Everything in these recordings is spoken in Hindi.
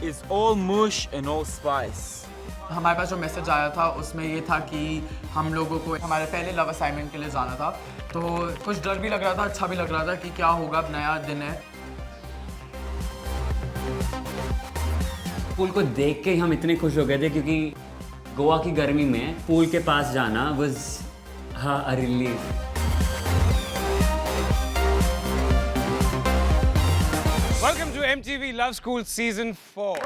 is all mush and all spice. हमारे पास जो मैसेज आया था उसमें ये था कि हम लोगों को हमारे पहले लव असाइनमेंट के लिए जाना था, तो कुछ डर भी लग रहा था, अच्छा भी लग रहा था कि क्या होगा, अब नया दिन है। पूल को देख के हम इतने खुश हो गए थे क्योंकि गोवा की गर्मी में पूल के पास जाना was a relief. Welcome to MTV Love School Season 4.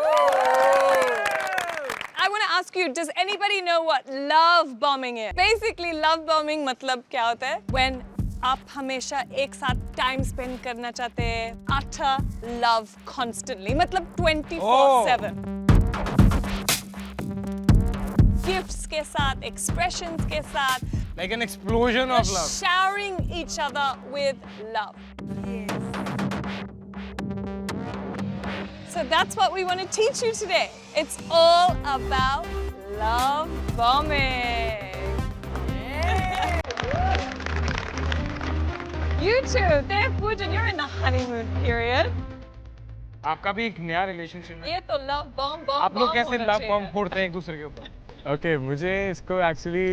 I want to ask you, does anybody know what love bombing is? Basically, love bombing मतलब क्या होता है? When आप हमेशा एक साथ time spend करना चाहते हैं, utter love constantly, मतलब 24/7. Gifts के साथ, expressions के साथ. Like an explosion of love. Showering each other with love. So that's what we want to teach you today. It's all about love bombing. You two, they're Poojan, you're in the honeymoon period. आपका भी एक नया रिलेशनशिप है। ये तो love bomb bomb आप लोग bomb कैसे होना लव चाहिए। बॉम्ब फोड़ते हैं एक दूसरे के ऊपर? ओके मुझे इसको एक्चुअली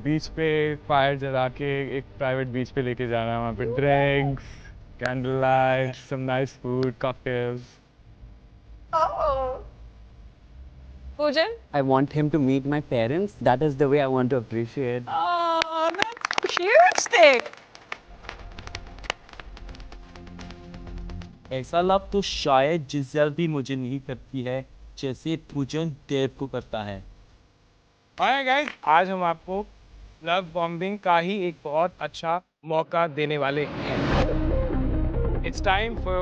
बीच पे फायर जला के एक प्राइवेट बीच पे लेके जाना है, वहाँ पे drinks, candle light, some nice food, cocktails. Oh. Poojan? I want him to meet my parents. That is the way I want to appreciate. Oh, that's a huge thing. ऐसा लव तो शायद जिसल भी मुझे नहीं करती है जैसे पूजन देव को करता है। Alright guys, आज हम आपको लव बॉम्बिंग का ही एक बहुत अच्छा मौका देने वाले हैं। It's time for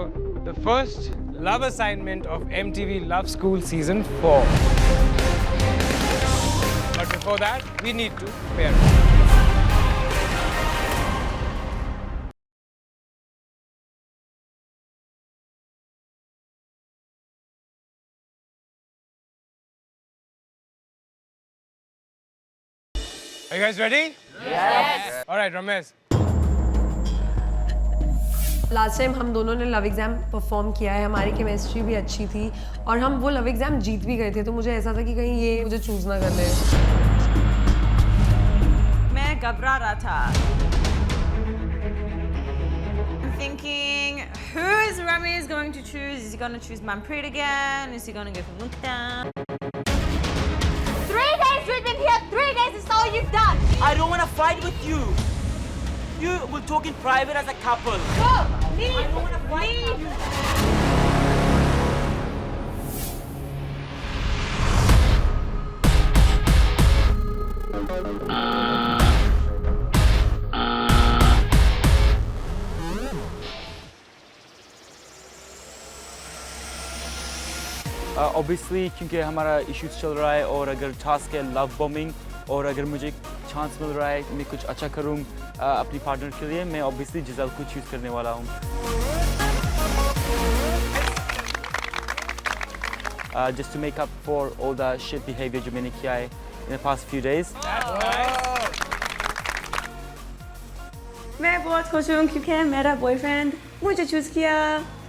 the first love assignment of MTV Love School Season 4. But before that, we need to prepare. Are you guys ready? Yes. All right, Ramesh. Last time हम दोनों ने लव एग्ज़ाम परफॉर्म किया है, हमारी केमिस्ट्री भी अच्छी थी और हम वो लव एग्ज़ाम जीत भी गए थे, तो मुझे ऐसा था कि कहीं ये मुझे चूज़ ना कर ले। मैं घबरा रहा था। I'm thinking, who is Ramesh going to choose? Is he going to choose Manpreet again? Is he going to go for Mukta? 3 days we've been here, 3 days is all you've done. I don't want to fight with you. You will talk in private as a couple. Go, leave, leave. Obviously क्योंकि हमारा इश्यूज चल रहा है और अगर टास्क है लव बॉम्बिंग और अगर मुझे चांस मिल रहा है मैं कुछ अच्छा करूँ अपनी पार्टनर के लिए, मैं ऑब्वियसली जिसल को चूज़ करने वाला हूँ। Just to make up for all the shit behavior जो मैंने किया है in the past few days. मैं बहुत खुश हूँ क्योंकि मेरा बॉयफ्रेंड मुझे चूज किया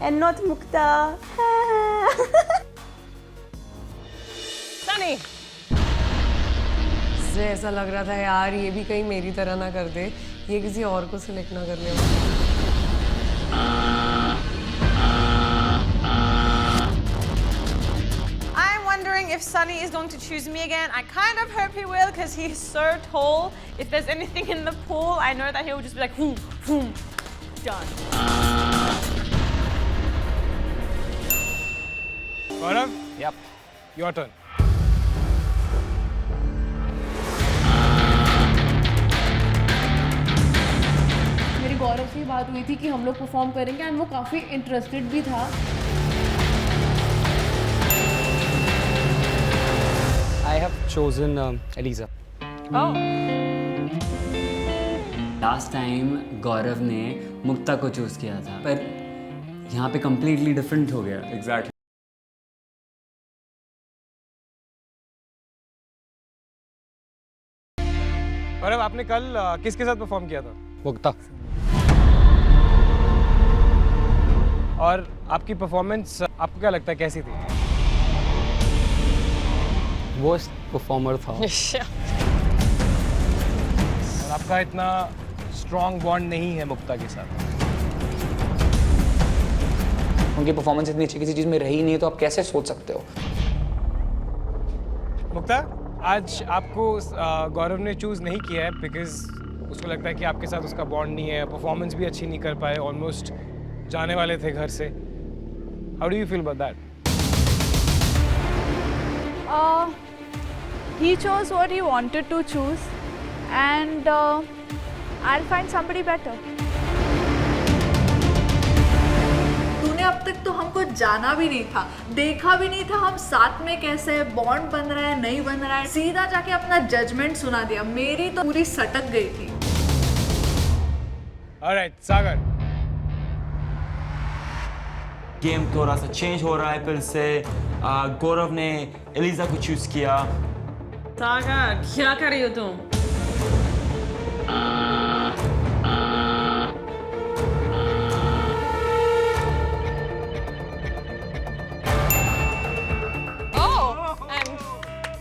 and not Mukta. Sunny. मुझे ऐसा लग रहा था यार ये भी कहीं मेरी तरह ना कर दे, ये किसी और को सिलेक्ट ना कर ले। I'm wondering if Sunny is going to choose me again. I kind of hope he will because he's so tall. If there's anything in the pool, I know that he'll just be like, boom, boom, done. Gaurav? Yep. Your turn. मेरी गौरव से बात हुई थी कि हम लोग परफॉर्म करेंगे एंड वो काफ़ी इंटरेस्टेड भी था। I have chosen Eliza. Oh. Last time Gaurav ने मुक्ता को चूज किया था, पर यहाँ पे completely different हो गया। एग्जैक्टली। गौरव, आपने कल किसके साथ परफॉर्म किया था? मुक्ता। और आपकी परफॉर्मेंस आपको क्या लगता है कैसी थी? worst performer था। और आपका इतना स्ट्रॉन्ग बॉन्ड नहीं है मुक्ता के साथ। उनकी परफॉर्मेंस इतनी अच्छी किसी चीज़ में रही नहीं है तो आप कैसे सोच सकते हो? मुक्ता, आज आपको गौरव ने चूज नहीं किया है बिकॉज उसको लगता है कि आपके साथ उसका बॉन्ड नहीं है, परफॉर्मेंस भी अच्छी नहीं कर पाए, ऑलमोस्ट जाने वाले थे घर से। How do you feel about that? He chose what he wanted to choose, and I'll find somebody better. तूने अब तक तो हमको जाना भी नहीं था, देखा भी नहीं था हम साथ में कैसे बॉन्ड बन रहा है नहीं बन रहा है, सीधा जाके अपना जजमेंट सुना दिया। मेरी तो पूरी सटक गई थी। ऑलराइट, सागर। गेम थोड़ा सा चेंज हो रहा है फिर से। गौरव ने एलिजा को चूज किया। सागर, क्या कर रही हो तुम?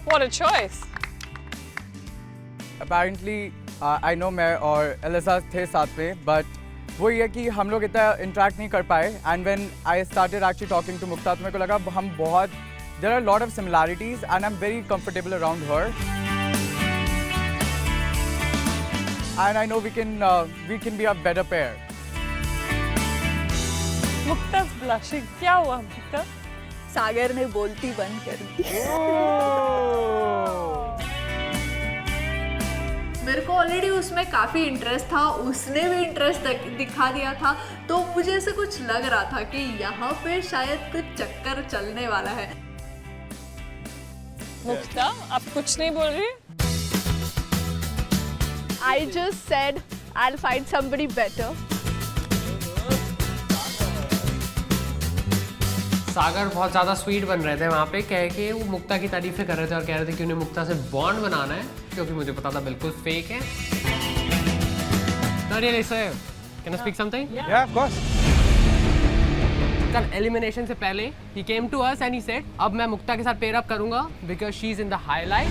What a choice. Apparently, I know मैं और एलिजा थे साथ में, but वो ये कि हम लोग इतना इंटरेक्ट नहीं कर पाए। And when I started actually talking to Mukta, तो मेरे को लगा हम बहुत there are lot of similarities and I am very comfortable around her and I know we can be a better pair. Mukta blushing, क्या हुआ मुक्ता? सागर ने बोलती बंद कर दी। मेरे को ऑलरेडी उसमें काफ़ी इंटरेस्ट था, उसने भी इंटरेस्ट दिखा दिया था, तो मुझे ऐसे कुछ लग रहा था कि यहाँ पे शायद कुछ चक्कर चलने वाला है। मुक्ता, आप कुछ नहीं बोल रही? I just said I'll find somebody better. सागर बहुत ज़्यादा स्वीट बन रहे थे वहाँ पे, कह के वो मुक्ता की तारीफ़ें कर रहे थे और कह रहे थे कि उन्हें मुक्ता से बॉन्ड बनाना है, क्योंकि मुझे पता था बिल्कुल फेक है। No, really, sir. Can I speak something? Yeah, of course. कल एलिमिनेशन से पहले he came to us and he said, अब मैं मुक्ता के साथ पेयर अप करूँगा because she is in the highlight.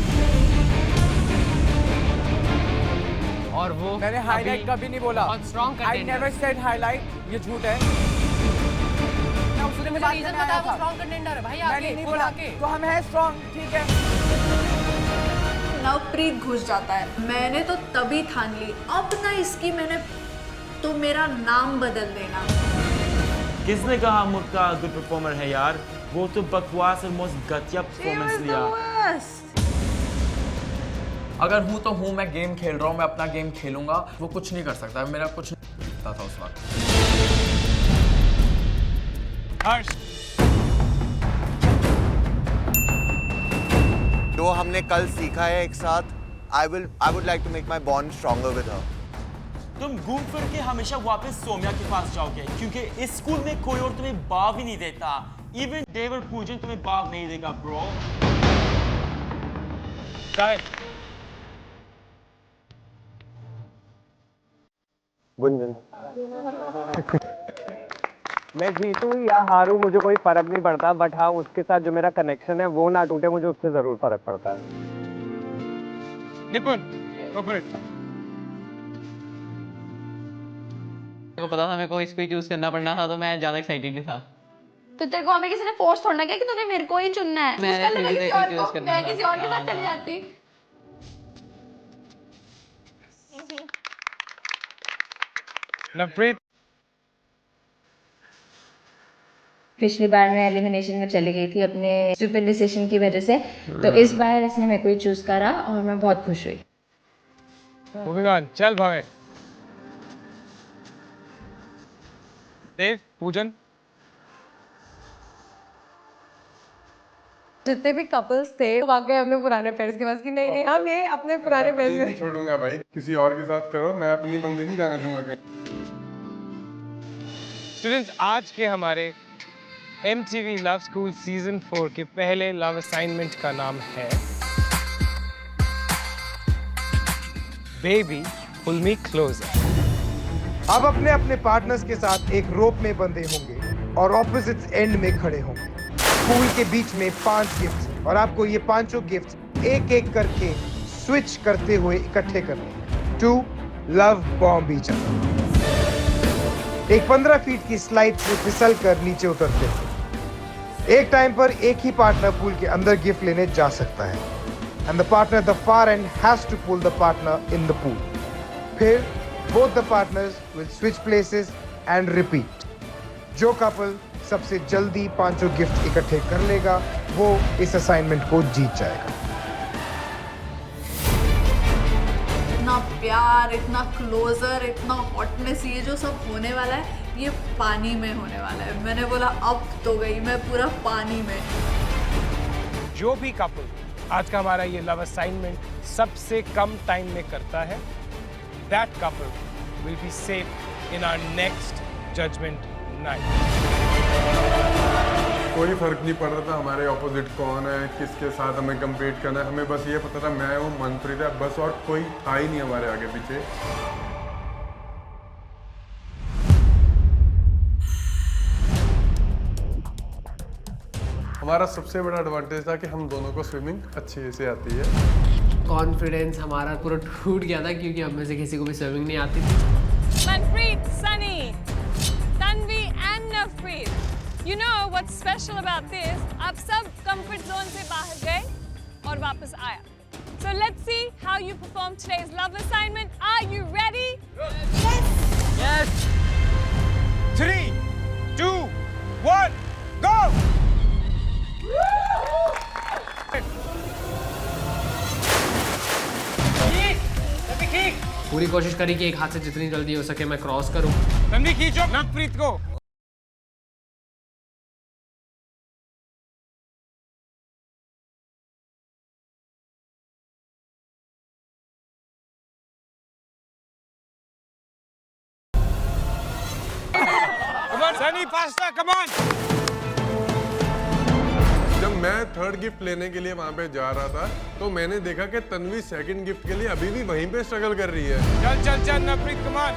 और वो मैंने हाईलाइट कभी नहीं बोला। बहुत strong I never said highlight, ये झूठ है। उसने मुझे रीजन बताया वो स्ट्रॉन्ग कंटेंडर है भाई। मैंने नहीं बोला, तो हम हैं स्ट्रॉन्ग, ठीक है। नवप्रीत घुस जाता है, मैंने तो तभी ठान ली अब ना इसकी मैंने तो मेरा नाम बदल देना। किसने कहा मुक्ता गुड परफॉर्मर है यार? वो तो बकवास और मोस्ट घटिया परफॉर्मेंस लिया। अगर हूँ तो हूँ, मैं गेम खेल रहा हूँ, मैं अपना गेम खेलूंगा, वो कुछ नहीं कर सकता। मेरा कुछ नहीं पता था उस वक्त। हर्ष, जो हमने कल सीखा है एक साथ, I would like to make my bond stronger with her. तुम घूम फिर के हमेशा वापस सोम्या के पास जाओगे, क्योंकि इस स्कूल में कोई और तुम्हें बाव ही नहीं देता। इवन डेविड पूजन तुम्हें बाव नहीं देगा ब्रो। गुंजन। मैं जीतूं या हारूं मुझे कोई फर्क नहीं पड़ता, बट हाँ उसके साथ जो मेरा कनेक्शन है वो ना टूटे, मुझे उससे जरूर फर्क पड़ता है। निपुण, go for it. मेरे को पता था मेरे को इसको ही चूज करना पड़ना था, तो मैं ज्यादा एक्साइटेड नहीं था। तो तेरे को हमें किसी ने फोर्स थोड़ा ना किया कि तूने मेरे को ही चुनना है। मैं किसी और के साथ चली जाती। नवप्रीत, पिछली बार मैं एलिमिनेशन में चली गई थी अपने स्टूपिड डिसीजन की वजह से, तो इस बार इसने मेरे को ही चूज करा और मैं बहुत खुश हुई। मूविंग ऑन, चल भावे। देव, पूजन। जितने भी कपल्स थे वाकई अपने पुराने पेरेंट्स के पास कि नहीं नहीं हम ये अपने पुराने पेरेंट्स नहीं छोड़ूंगा भाई, किसी और के साथ करो, मैं अपनी बंदी नहीं जाना दूंगा कहीं। स्टूडेंट्स, आज के हमारे MTV लव स्कूल सीजन 4 के पहले लव असाइनमेंट का नाम है बेबी पुल मी क्लोजर। आप अपने अपने पार्टनर्स के साथ एक रोप में बंधे होंगे और ऑपोजिट एंड में खड़े होंगे। पूल के बीच में 5 गिफ्ट और आपको ये 5 गिफ्ट एक एक करके स्विच करते हुए इकट्ठे करने to love bomb each other. एक 15 फीट की स्लाइड से फिसल कर नीचे उतरते हैं। एक टाइम पर एक ही पार्टनर पूल के अंदर गिफ्ट लेने जा सकता है and the partner the far end has to pull the partner in the pool. फिर both the partners will switch places and repeat. जो कपल सबसे जल्दी पांचों गिफ्ट इकट्ठे कर लेगा वो इस असाइनमेंट को जीत जाएगा। इतना प्यार, इतना क्लोजर, इतना हॉटनेस, ये जो सब होने वाला है ये पानी में होने वाला है। मैंने बोला अब तो गई मैं पूरा पानी में। जो भी कपल आज का हमारा ये लव असाइनमेंट सबसे कम टाइम में करता है, that couple will be safe in our next judgment night. कोई फर्क नहीं पड़ रहा था हमारे ऑपोजिट कौन है, किसके साथ हमें कम्पीट करना है। हमें बस ये पता था मैं हूँ, मनप्रीत है, बस, और कोई था ही नहीं हमारे आगे पीछे। हमारा सबसे बड़ा एडवांटेज था कि हम दोनों को स्विमिंग अच्छे से आती है। कॉन्फिडेंस हमारा पूरा टूट गया था क्योंकि हम में से किसी को भी स्विमिंग नहीं आती थी। Manpreet, Sunny, Tanvi and Navpreet. You know what's special about this? आप सब comfort zone से बाहर गए और वापस आया. So let's see how you perform today's love assignment. Are you ready? Yes. Yes. 3, 2, 1, go! पूरी कोशिश करी कि एक हाथ से जितनी जल्दी हो सके मैं क्रॉस करूं। तन्वी खींचो नवप्रीत को। Come on, Sunny, faster, come on! जब मैं थर्ड गिफ्ट लेने के लिए वहाँ पे जा रहा था तो मैंने देखा कि तन्वी सेकंड गिफ्ट के लिए अभी भी वहीं पे स्ट्रगल कर रही है। चल चल चल नवप्रीत, कम ऑन।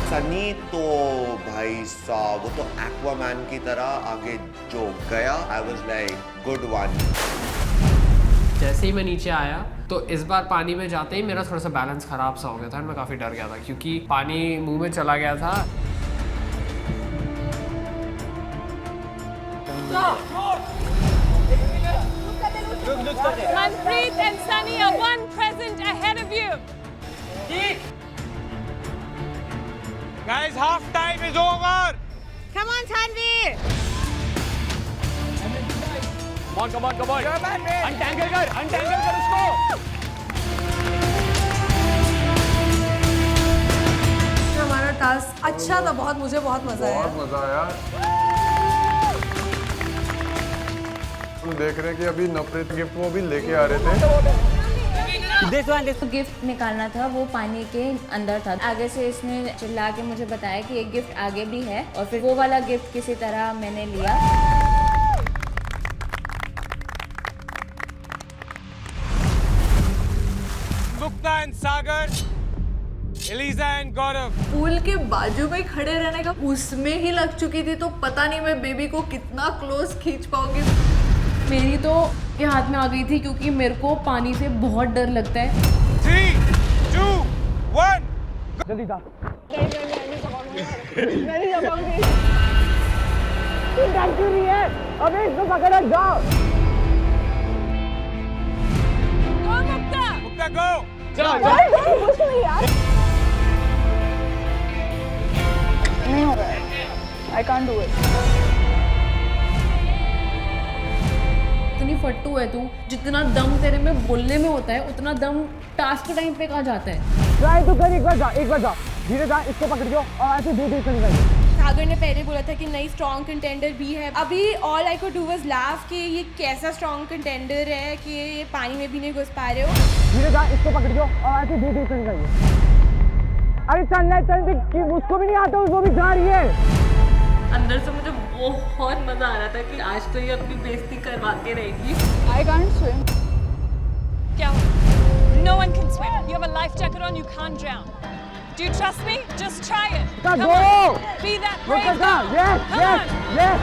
सनी तो भाई साहब वो तो एक्वामैन की तरह आगे जो गया, I was like good one. जैसे ही मैं नीचे आया तो इस बार पानी में जाते ही मेरा थोड़ा सा बैलेंस खराब सा हो गया था। मैं काफी डर गया था क्योंकि पानी मुंह में चला गया था। Manpreet and Sunny are one present ahead of you. Guys, half time is over. Come on, Tanvi. Come on. Untangle कर उसको. हमारा टास्क अच्छा था, बहुत, मुझे बहुत मजा आया। बहुत मजा आया। हम देख रहे हैं कि अभी नवप्रीत गिफ्ट वो भी लेके आ रहे थे। तो गिफ्ट निकालना था, वो पानी के अंदर था। आगे से इसने चिल्ला के मुझे बताया कि एक गिफ्ट आगे भी है और फिर वो वाला गिफ्ट किसी तरह मैंने लिया। Mukta and Sagar, Eliza and Gaurav. Pool के बाजू में खड़े रहने का उसमें ही लग चुकी थी, तो पता नहीं मैं बेबी को कितना क्लोज खींच पाऊंगी। मेरी तो ये हाथ में आ गई थी क्योंकि मेरे को पानी से बहुत डर लगता है। 3, 2, 1 जल्दी जा। नहीं जा पाऊंगी। तू डर क्यों रही है? अबे इसको पकड़ जाओ। Go Mukta. मुक्ता गो। चलो कुछ नहीं यार। नहीं हो रहा है। I can't do it. इतनी फट्टू है तू, जितना दम तेरे में बोलने में होता है उतना दम टास्क के टाइम पे कहाँ जाता है। ट्राई तो कर, एक बार जा धीरे जा, इसको पकड़ियो और ऐसे धीरे चली जाइए। सागर ने पहले बोला था कि नई स्ट्रॉन्ग कंटेंडर भी है। अभी all I could do was laugh कि ये कैसा स्ट्रॉन्ग कंटेंडर है कि ये पानी में भी नहीं घुस पा रहे हो। धीरे जा, इसको पकड़ियो और ऐसे धीरे चली जाइए। अरे चल उसको भी नहीं आता, वो भी जा रही है। अंदर से मुझे बहुत मजा आ रहा था कि आज तो ये अपनी बेइज्जती करवा के रहेगी। I can't swim. क्या हो? No one can swim. You have a life jacket on. You can't drown. Do you trust me? Just try it. Come on. Be that brave girl. Yes.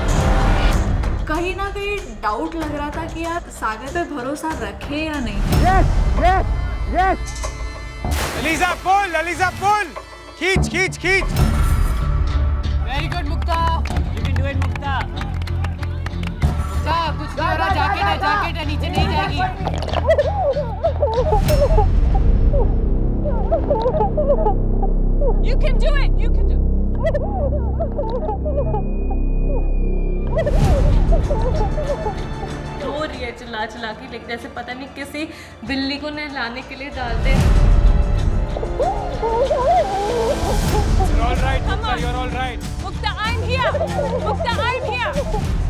कहीं ना कहीं डाउट लग रहा था कि यार सागर पे भरोसा रखे या नहीं। Eliza, pull! खींच! Very good Mukta, you can do it Mukta. Mukta कुछ नहीं हो रहा, जैकेट है नीचे नहीं जाएगी। You can do it. रो रही है चिल्ला के, लेकिन जैसे पता नहीं किसी बिल्ली को नहलाने के लिए डालते। You're all right, Mukta, you're all right. Mukta, I'm here.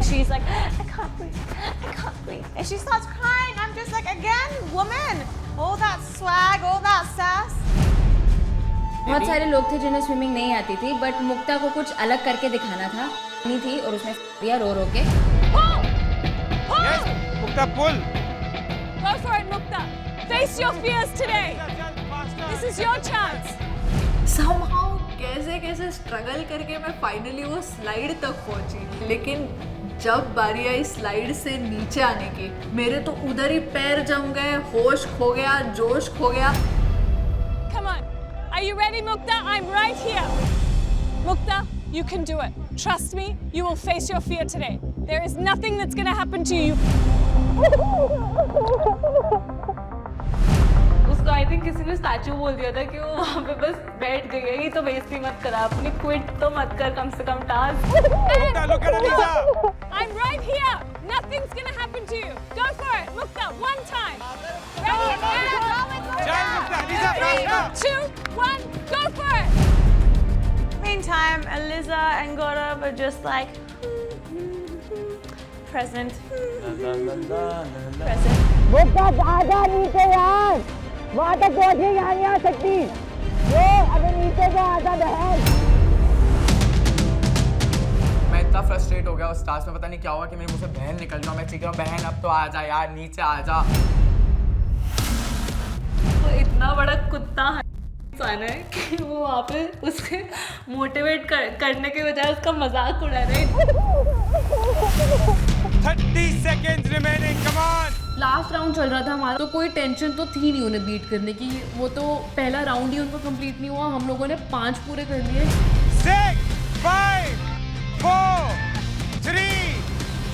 She's like, I can't breathe. And she starts crying. I'm just like, again, woman. All that swag, all that sass. बहुत सारे लोग थे जिन्हें स्विमिंग नहीं आती थी, बट मुक्ता को कुछ अलग करके दिखाना था नहीं थी, और उसने दिया रो के। Yes, Mukta, pull. Go for it, Mukta. Face your fears today. This is your chance. Somehow कैसे स्ट्रगल करके मैं फाइनली वो स्लाइड तक पहुंची, लेकिन जब बारी आई स्लाइड से नीचे आने की, मेरे तो उधर ही पैर जम गए, होश खो गया, जोश खो गया। Come on. Are you ready, Mukta? I'm right here. Mukta, you can do it. Trust me, you will face your fear today. There is nothing that's going to happen to you. उसको आई थिंक किसी ने स्टैचू बोल दिया था कि वो वहाँ पे बस बैठ गई, तो बेइज्जती मत करा अपनी, क्विट तो मत कर कम से कम task. Mukta, look at Eliza. I'm right here. Nothing's going to happen to you. Go for it, Mukta. One time. Ready? Chal, Mukta, Eliza, faster. 2, 1, go for it. Meantime, Eliza and Gaurav are just like, present. मुक्ता आजा नीचे यार, वहाँ तक पहुँची यहाँ नहीं आ सकती। ये अबे नीचे जा, आजा बहन। मैं इतना फ्रस्ट्रेट हो गया उस टास्क में, पता नहीं क्या हुआ कि मेरे मुँह से बहन निकल गया। मैं चीख रहा हूँ, बहन अब तो आ जा यार, नीचे आ जा। वो इतना बड़ा कुत्ता है कि वो वहाँ पे उसके मोटिवेट करने के बजाय उसका मजाक उड़ा रहे। 30 seconds remaining, come on. Last round चल रहा था हमारा, तो कोई टेंशन तो थी नहीं उन्हें बीट करने की। वो तो पहला राउंड ही उनको कंप्लीट नहीं हुआ, हम लोगों ने 5 पूरे कर लिए। 6, 5, 4, 3,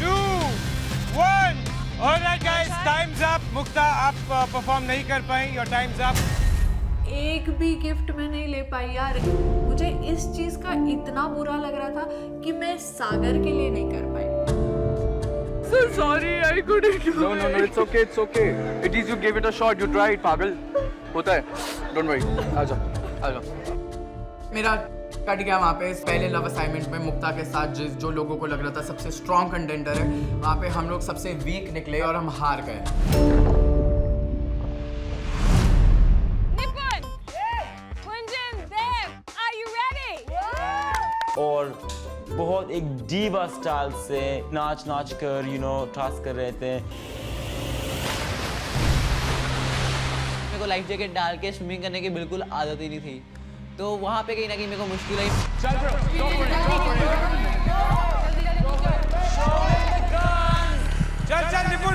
2, 1. All right guys, time's up. Mukta, आप परफॉर्म नहीं कर पाई, your time's up. एक भी गिफ्ट मैं नहीं ले पाई यार। मुझे इस चीज का इतना बुरा लग रहा था कि मैं सागर के लिए नहीं कर पाई। So sorry, I couldn't do it. No, it's okay. At least you gave it a shot. You tried, पागल। होता है। Don't worry. आजा। मेरा कट गया वहाँ पे पहले लव असाइनमेंट में मुक्ता के साथ, जो लोगों को लग रहा था सबसे स्ट्रॉन्ग कंटेंडर है, वहाँ पे हम लोग सबसे वीक निकले और हम हार गए। और बहुत एक डीवा स्टाइल से नाच कर टास्क कर रहे थे। मेरे को लाइफ जैकेट डाल के स्विमिंग करने की बिल्कुल आदत ही नहीं थी, तो वहाँ पे कहीं ना कहीं मेरे को मुश्किल आई। चल निपुण,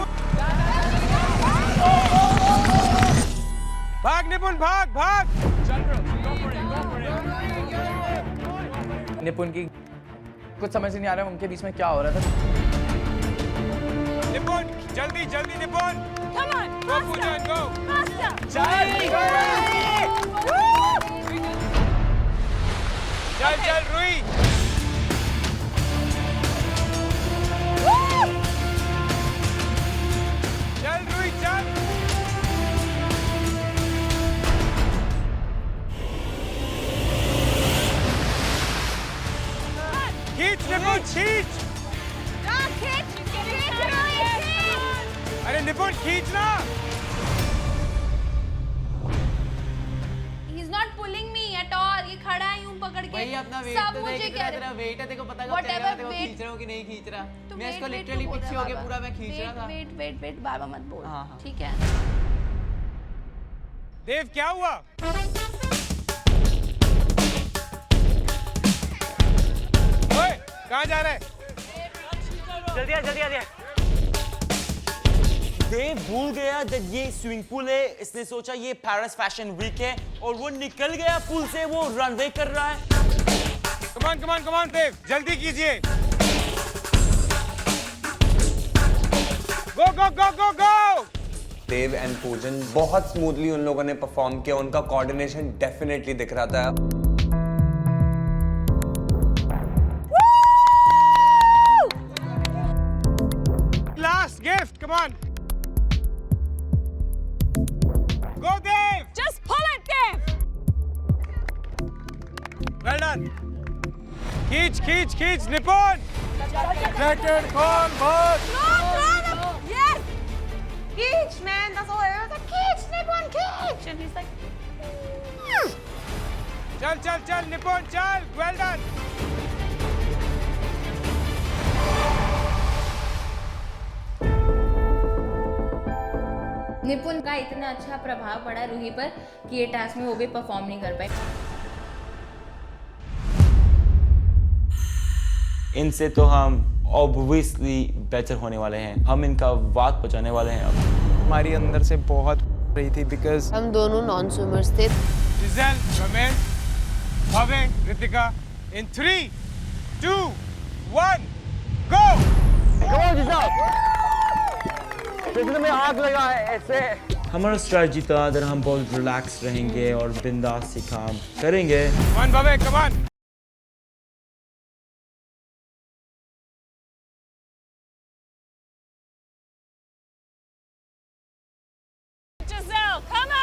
भाग निपुण, भाग। निपुण की कुछ समझ नहीं आ रहा है उनके बीच में क्या हो रहा था। निपुण, जल्दी निपुण। Come on, Go Pooja, go. faster. चल रुई। चल रुई, चल। खींच निपुण, खींच। अरे निपुण खींचना। He's not pulling me at all. ये खड़ा है यूं पकड़ के। वही अपना वेट सब तो मुझे देख, कह रहे तेरा वेट है, देखो पता Whatever चलेगा तेरे को weight- खींच रहा हूँ कि नहीं खींच रहा। तो मैं इसको wait लिटरली बोल पीछे रहा हो गया बाबा। पूरा, मैं खींच रहा था। वेट बाबा मत बोल। हाँ। ठीक है। देव क्या हुआ? ओए, कहाँ जा रहे? जल्दी आ जल्दी आ। देव भूल गया कि ये स्विमिंग पूल है, इसने सोचा ये पेरिस फैशन वीक है और वो निकल गया पूल से, वो रनवे कर रहा है। कम ऑन देव, जल्दी कीजिए। गो गो गो गो गो। देव एंड पूजन बहुत स्मूथली उन लोगों ने परफॉर्म किया, उनका कोऑर्डिनेशन डेफिनेटली दिख रहा था। Last gift, come on. Go Dave! Just pull it, Dave! Well done! खींच, निपुण! Second call, both! Yes! Keech, man, that's all I heard. Like, Keech, Nippon, Keech! And he's like, चल, निपुण, चल! Well done! निपुण का इतना अच्छा प्रभाव पड़ा रूही पर कि ये टास्क में वो भी परफॉर्म नहीं कर पाए। इनसे तो हम ऑब्वियसली बेहतर होने वाले हैं, हम इनका वाक बचाने वाले हैं। अब हमारी अंदर से बहुत रही थी बिकॉज हम दोनों नॉन स्विमर्स थे। जिसेल, रमेश, भव्य, रितिका, in 3, 2, 1, go! में आग लगा है ऐसे। हमारा स्ट्रेटजी था अगर हम बहुत रिलैक्स रहेंगे और बिंदास से काम करेंगे। Come on, come on! Giselle, come on!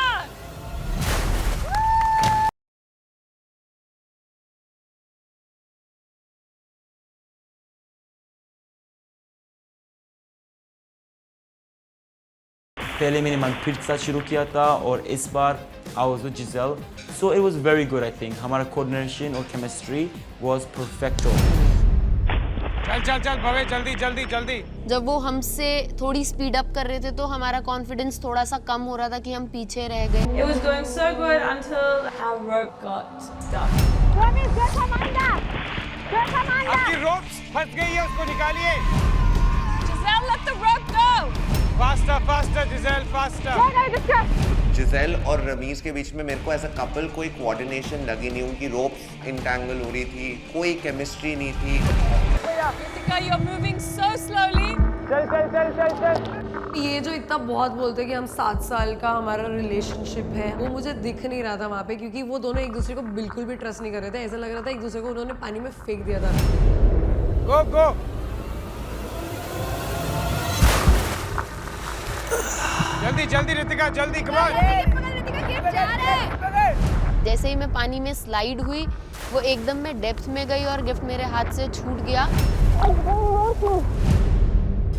पहले मैंने मनप्रीत के साथ शुरू किया था और इस बार I was with Giselle, so it was very good I think. हमारा coordination और chemistry was perfecto. चल भव्य, जल्दी। जब वो हमसे थोड़ी स्पीड अप कर रहे थे तो हमारा कॉन्फिडेंस थोड़ा सा कम हो रहा था कि हम पीछे रह गए। It was going so good until our rope got stuck. आपकी रोप्स फंस गई है, उसको निकालिए। Giselle, let the rope go! Faster, Giselle, faster! जिसेल और रमीज के बीच में मेरे को ऐसा कपल कोई कोऑर्डिनेशन लगी नहीं, उनकी रोप्स इंटैंगल हो रही थी, कोई केमिस्ट्री नहीं थी। Ritika, you're moving so slowly. चल। ये जो इतना बहुत बोलते हैं कि हम 7 साल का हमारा रिलेशनशिप है, वो मुझे दिख नहीं रहा था वहाँ पे, क्योंकि वो दोनों एक दूसरे को बिल्कुल भी ट्रस्ट नहीं कर रहे थे। ऐसा लग रहा था एक दूसरे को उन्होंने पानी में फेंक दिया था। Go! जल्दी रितिका, जल्दी, come on! जैसे ही मैं पानी में स्लाइड हुई, वो एकदम में डेप्थ में गई और गिफ्ट मेरे हाथ से छूट गया।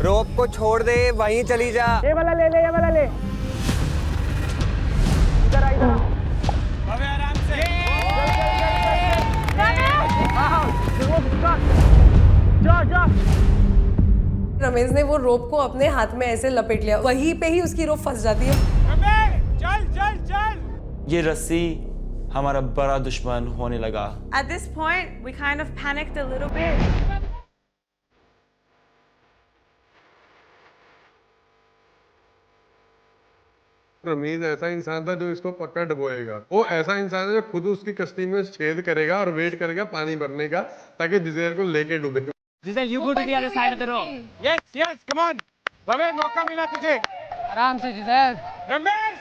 रोप को छोड़ दे, वहीं चली जा। ये वाला ले। इधर आ इधर। भव्य, आराम से। जा। रमेश ने वो रोप को अपने हाथ में ऐसे लपेट लिया, वहीं पे ही उसकी रोप फंस जाती है। चल! ये रस्सी हमारा बड़ा दुश्मन होने लगा। At this point, we kind of panicked a little bit. Ramiz ऐसा इंसान था जो इसको पक्का डुबोएगा। वो ऐसा इंसान है जो खुद उसकी कश्ती में छेद करेगा और वेट करेगा पानी भरने का, ताकि जिसेल को लेके डूबे। Giselle, you go to the other side of the rope. Yes, come on. भव्य, मौका मिला तुझे। आराम से Giselle. रमेश,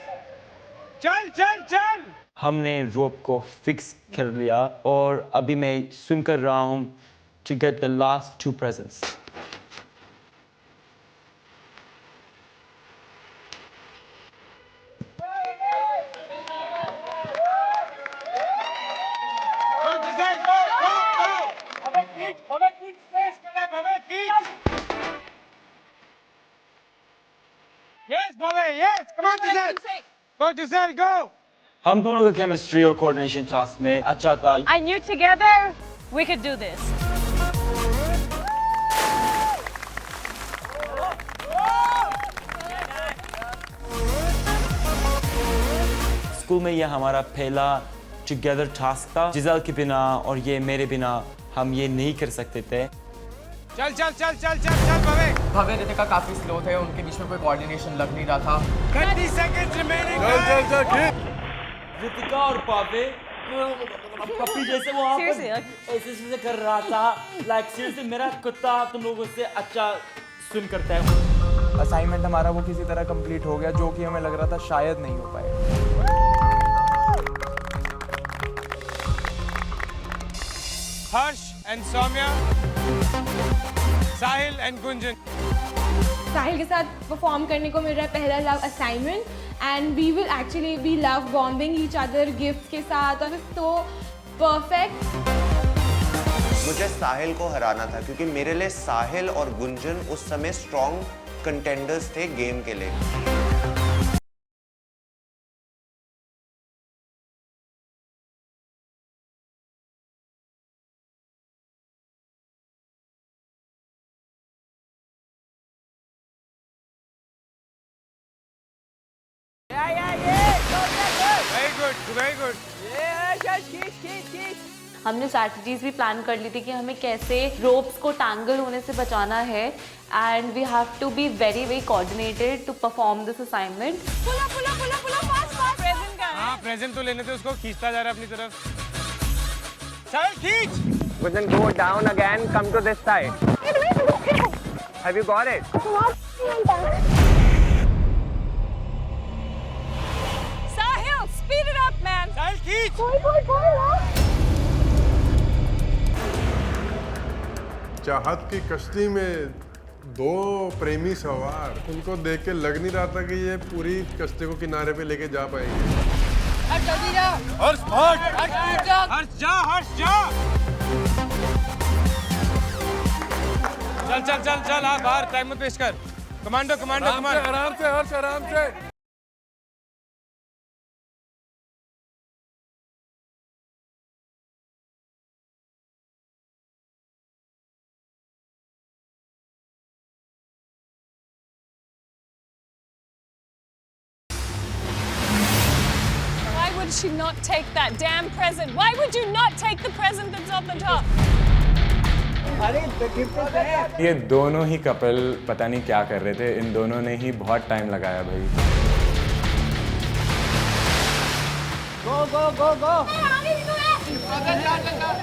चल! हमने रोप को फिक्स कर लिया और अभी मैं स्विम कर रहा हूँ to get the last 2 presents. Yes, come on, Giselle. Go, Giselle, go. हम दोनों का केमिस्ट्री और कोऑर्डिनेशन टास्क में अच्छा था। I knew together we could do this. School में यह हमारा पहला टुगेदर टास्क था। जिसेल के बिना और ये मेरे बिना हम ये नहीं कर सकते थे। चल चल चल चल चल चल भवे। भव्य रितिका काफी स्लो थे, उनके बीच में कोई कोऑर्डिनेशन लग नहीं रहा था। 30 seconds remaining. रितिका और भव्य पप्पी जैसे वो ऐसे कर रहा था। लाइक सीरियसली मेरा कुत्ता तुम लोगों से अच्छा स्विम करता है। असाइनमेंट हमारा वो किसी तरह कंप्लीट हो गया, जो कि हमें लग रहा था शायद नहीं हो पाएगा। Harsh and Soumya, Sahil and Gunjan. साहिल के साथ परफॉर्म करने को मिल रहा है पहला love assignment and we will actually be love bombing each other gift के साथ और तो परफेक्ट। मुझे साहिल को हराना था क्योंकि मेरे लिए साहिल और गुंजन उस समय स्ट्रॉन्ग कंटेंडर्स थे गेम के लिए। Very good. हमने स्ट्रैटेजीज भी प्लान कर ली थी कि हमें कैसे रोप्स को टैंगल होने से बचाना है and we have to be very very coordinated to perform this assignment. हाँ प्रेजेंट तो लेने थे उसको, खींचता जा रहा है अपनी तरफ। चल खींच। Gunjan, go down again. Come to this side. Have you got it? Sahil, speed it up, man. Sahil, खींच। चाहत की कश्ती में दो प्रेमी सवार, उनको देख के लग नहीं रहा था कि ये पूरी कश्ती को किनारे पे लेके जा पाएंगे। जल्दी जा। हर्ष जा, हर्ष जा। चल चल चल चल, हाँ बाहर टाइम मत वेस्ट कर। Commando commando commando. आराम से हर्ष, आराम से। Why would she not take that damn present? Why would you not take the present that's on the top? ये दोनों ही कपल पता नहीं क्या कर रहे थे, इन दोनों ने ही बहुत टाइम लगाया भाई। Go, go, go, go.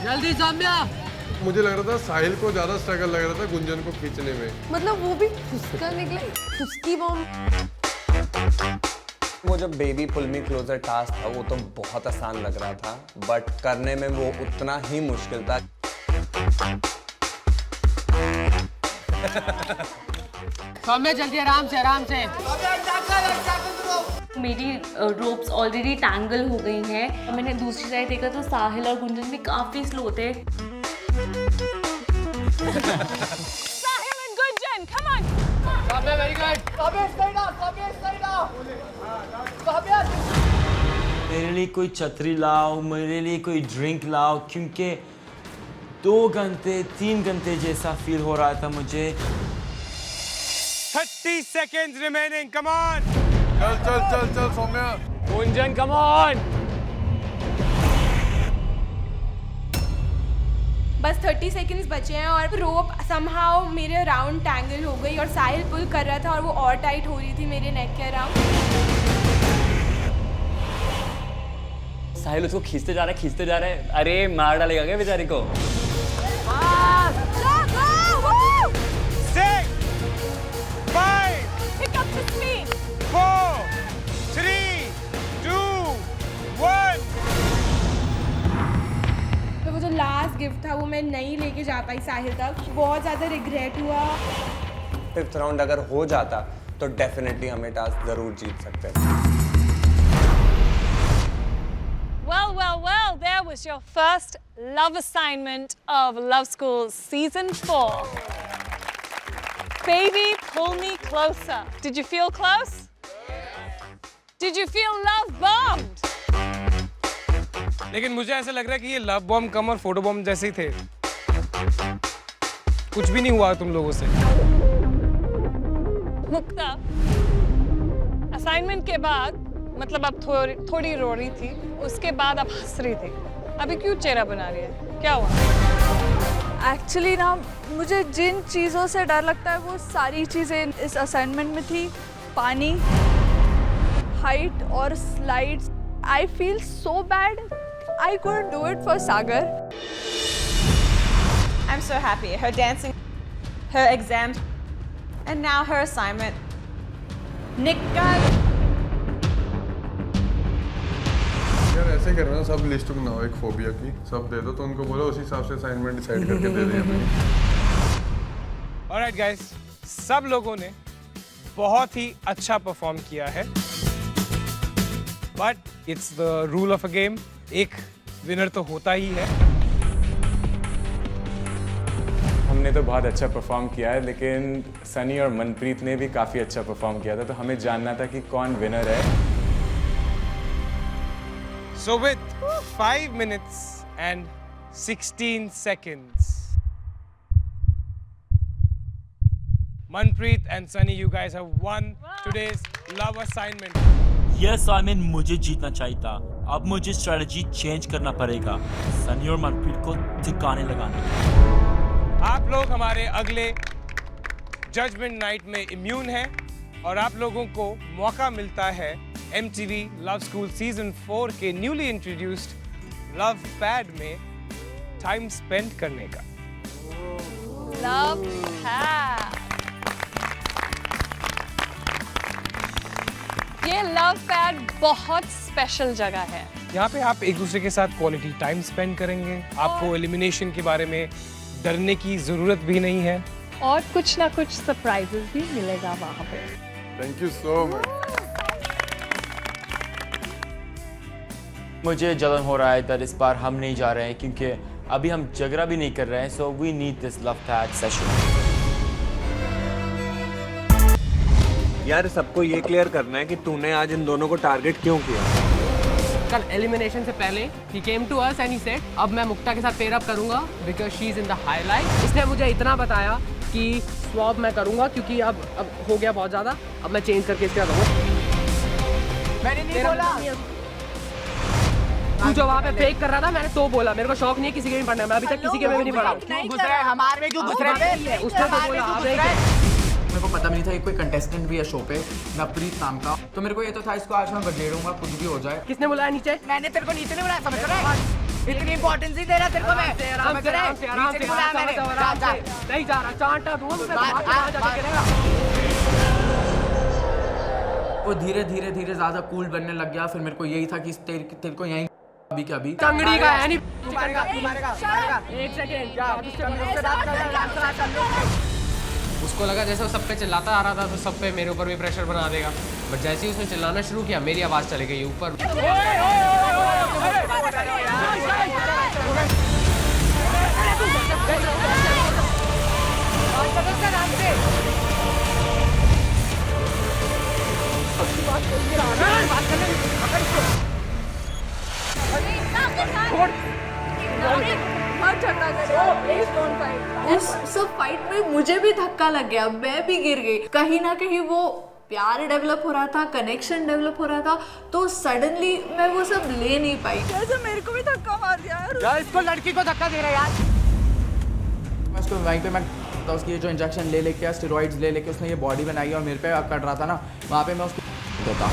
जल्दी सौम्या। मुझे लग रहा था साहिल को ज्यादा स्ट्रगल लग रहा था गुंजन को खींचने में। मतलब वो भी फुसका निकला, फुसकी बॉम्ब। वो जब बेबी पुल मी क्लोजर टास्क था वो तो बहुत आसान लग रहा था, बट करने में वो उतना ही मुश्किल था। सौम्या जल्दी, आराम से आराम से। मेरी रोप्स ऑलरेडी टैंगल हो गई हैं। मैंने दूसरी साइड देखा तो साहिल और गुंजन भी काफी स्लो थे। Sahil and Gunjan, come on. Soumya very good. Soumya, stay down. Soumya, stay down. Soumya. मेरे लिए कोई छतरी लाओ, मेरे लिए कोई ड्रिंक लाओ, क्योंकि 2 घंटे 3 घंटे जैसा फील हो रहा था मुझे। 30 seconds remaining. Come on. चल चल चल चल सौम्या। Gunjan come on. बस 30 सेकंड्स बचे हैं और रोप समहाउ मेरे अराउंड टैंगल हो गई और साहिल पुल कर रहा था और वो और टाइट हो रही थी मेरे नेक के अराउंड। साहिल उसको खींचते जा रहा है। अरे मार डालेगा क्या बेचारी को? 6, 5, pick up the speed. 4, 3, 2, 1. तो वो जो लास्ट गिफ्ट था वो मैं नहीं लेके जा पाई साहिल तक, बहुत ज़्यादा रिग्रेट हुआ। 5th राउंड अगर हो जाता तो डेफिनेटली हमें टास्क जरूर जीत सकते थे। Well, well, well, there was your first love assignment of Love School Season 4. Baby, pull me closer. Did you feel close? Did you feel love bombed? लेकिन मुझे ऐसा लग रहा है कि ये लव बॉम्ब कम और फोटो बॉम्ब जैसे ही थे। कुछ भी नहीं हुआ तुम लोगों से। मुक्ता, असाइनमेंट के बाद मतलब अब थोड़ी रो रही थी, उसके बाद अब हंस रही थी। अभी क्यों चेहरा बना रही है? क्या हुआ? एक्चुअली ना मुझे जिन चीज़ों से डर लगता है वो सारी चीज़ें इस असाइनमेंट में थी। पानी, हाइट और slides. I feel so bad. I couldn't do it for Sagar. I'm so happy. Her dancing, her exams, and now her assignment. निकल। यार ऐसे कर रहे हो, सब लिस्ट बनाओ एक फोबिया की, सब दे दो, तो उनको बोलो उसी हिसाब से असाइनमेंट डिसाइड करके दे दें। Alright guys, सब लोगों ने बहुत ही अच्छा परफॉर्म किया है, but it's the rule of a game, एक विनर तो होता ही है। हमने तो बहुत अच्छा परफॉर्म किया है, लेकिन सनी और मनप्रीत ने भी काफ़ी अच्छा परफॉर्म किया था, तो हमें जानना था कि कौन विनर है। So with 5 minutes and 16 seconds, Manpreet and Sunny, you guys have won today's love assignment. ये असाइनमेंट मुझे जीतना चाहिए था। अब मुझे स्ट्रेटजी चेंज करना पड़ेगा, सनी और मनप्रीत को ठिकाने लगाने। आप लोग हमारे अगले जजमेंट नाइट में इम्यून हैं और आप लोगों को मौका मिलता है MTV लव स्कूल सीजन 4 के न्यूली इंट्रोड्यूस्ड लव पैड में टाइम स्पेंड करने का। Love pad. ये लव पैड बहुत स्पेशल जगह है। यहाँ पे आप एक दूसरे के साथ क्वालिटी टाइम स्पेंड करेंगे। आपको एलिमिनेशन के बारे में डरने की जरूरत भी नहीं है और कुछ ना कुछ सरप्राइजेस भी मिलेगा वहाँ पे। Thank you so much. मुझे जलन हो रहा है that इस बार हम नहीं जा रहे हैं, क्योंकि अभी हम झगड़ा भी नहीं कर रहे हैं, so we need this love pad session. यार सबको ये क्लियर करना है कि तूने आज इन दोनों को टारगेट क्यों किया? कल एलिमिनेशन से पहले he came to us and he said अब मैं मुक्ता के साथ पेयर अप करूंगा because she is in the highlight। इसने मुझे इतना बताया कि स्वैप मैं करूंगा क्योंकि अब हो गया बहुत ज़्यादा, अब मैं चेंज करके इसके बाद मैंने नहीं बोला। तू जो वहाँ पे फेक कर रहा था मैंने तो बोला, मेरे को शौक नहीं है किसी के भी पढ़ना, मैं अभी तक किसी के में भी नहीं पढ़ा। क्यों घुस रहे हैं हमारे में, क्यों घुस रहे थे? उसने तो बोला। मेरे को पता भी नहीं था ये कोई कंटेस्टेंट भी है शो पे, नवप्रीत नाम का, तो मेरे को ये तो था इसको आज मैं बजेड़ूंगा कुछ भी हो जाए। किसने बुलाया नीचे? मैंने तेरे को नीचे नहीं बुलाया, समझ रहा है? इतनी इंपॉर्टेंस नहीं दे रहा तेरे को मैं। समझ रहा है? नीचे नहीं बुलाया मैंने। नहीं जा रहा, चांटा दूंगा मैं जाके गिरेगा। वो धीरे धीरे धीरे ज्यादा कूल बनने लग गया, फिर मेरे को यही था कि तेरे को यहीं अभी क्या अभी तंगड़ी का है नहीं। एक सेकंड उसको लगा जैसे वो सब पे चिल्लाता आ रहा था तो सब पे मेरे ऊपर भी प्रेशर बना देगा, बट जैसे ही उसने चिल्लाना शुरू किया मेरी आवाज़ चली गई ऊपर। उस सब फाइट में मुझे भी धक्का लग गया, मैं भी गिर गई। कहीं ना कहीं वो प्यार डेवलप हो रहा था, कनेक्शन डेवलप हो रहा था, तो सडनली मैं वो सब ले नहीं पाई। कैसे मेरे को भी धक्का मार दिया यार, इसको लड़की को धक्का दे रहा है यार। मैं उसको वहीं पे मैं तो उसकी जो इंजेक्शन ले लेके स्टेरॉइड्स ले लेके उसने ये बॉडी बनाई और मेरे पे कट रहा था ना, वहाँ पे मैं उसको देता।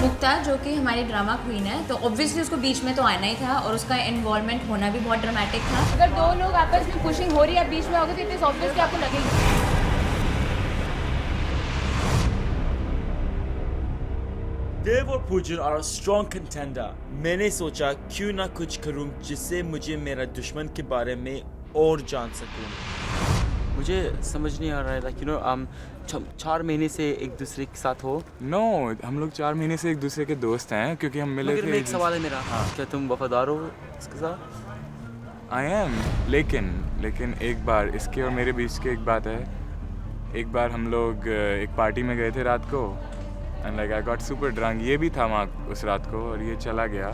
मुक्ता जो कि हमारी ड्रामा क्वीन है, तो ऑब्वियसली उसको बीच में तो आना ही था और उसका इन्वॉल्वमेंट होना भी बहुत ड्रामेटिक था। अगर दो लोग आपस में पुशिंग हो रही है बीच में होगी तो इट इज ऑब्वियस कि आपको लगेगी। देव और पूजन आर अ स्ट्रॉन्ग कंटेंडर। मैंने सोचा क्यों ना कुछ करूं जिससे मुझे मेरा दुश्मन के बारे में और जान सकूं। मुझे समझ नहीं आ रहा है, लाइक यू नो 4 महीने से एक दूसरे के साथ हो। नो, हम लोग 4 महीने से एक दूसरे के दोस्त हैं क्योंकि हम मिले थे। एक सवाल है मेरा, क्या तुम वफादार हो इसके साथ? आई एम, लेकिन एक बार इसके और मेरे बीच की एक बात है। एक बार हम लोग एक पार्टी में गए थे रात को and like I got super drunk. ये भी था वहाँ उस रात को और ये चला गया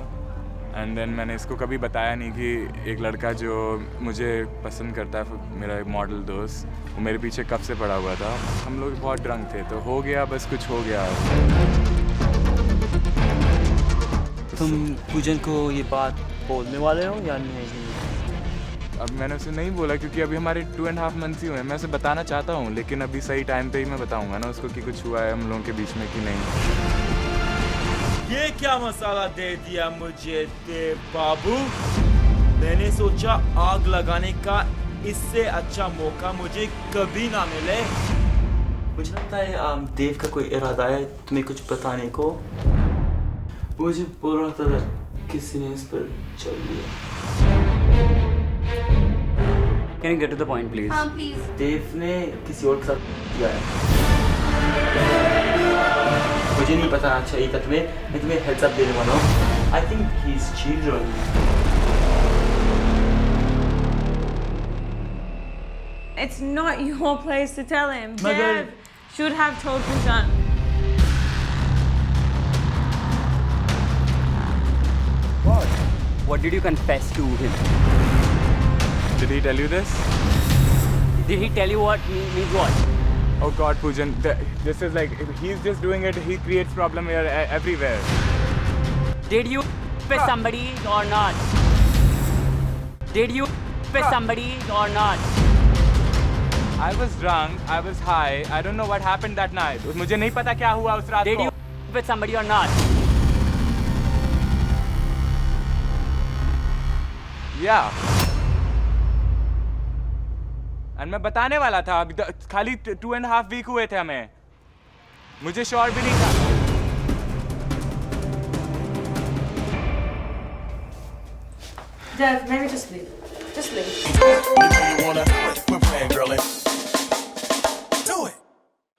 एंड देन मैंने इसको कभी बताया नहीं कि एक लड़का जो मुझे पसंद करता है, मेरा एक मॉडल दोस्त, वो मेरे पीछे कब से पड़ा हुआ था। हम लोग बहुत ड्रंक थे तो हो गया, बस कुछ हो गया। तुम पूजन को ये बात बोलने वाले हो या नहीं? अब मैंने उसे नहीं बोला क्योंकि अभी हमारे 2.5 मंथ्स ही हुए हैं। मैं उसे बताना चाहता हूँ लेकिन अभी सही टाइम पे ही मैं बताऊँगा ना उसको कि कुछ हुआ है हम लोगों के बीच में कि नहीं। ये क्या मसाला दे दिया मुझे देव बाबू। मैंने सोचा आग लगाने का इससे अच्छा मौका मुझे कभी ना मिले। मुझे लगता है देव का कोई इरादा है तुम्हें कुछ बताने को। मुझे बोल रहा था किसी ने इस पर चल दिया। Can you get to the point, please? हाँ प्लीज। देव ने किसी और के साथ किया है। मुझे नहीं पता चाहिए था तुम्हें, मैं तुम्हें हेड्स अप देने वाला हूँ। I think he's cheated on you. It's not your place to tell him. Dev should have told Poojan. What did you confess to him? Did he tell you this? Did he tell you what means what? Oh God, Poojan, this is like, he's just doing it, he creates problem here everywhere. Did you with somebody or not? Did you with somebody or not? I was drunk, I was high, I don't know what happened that night. मुझे नहीं पता क्या हुआ उस रात को. Did you with somebody or not? Yeah. And मैं बताने वाला था अभी खाली 2.5 वीक हुए थे हमें. मुझे श्योर भी नहीं था. Dev, maybe just leave. Just leave. You know you wanna, we're playing, girl.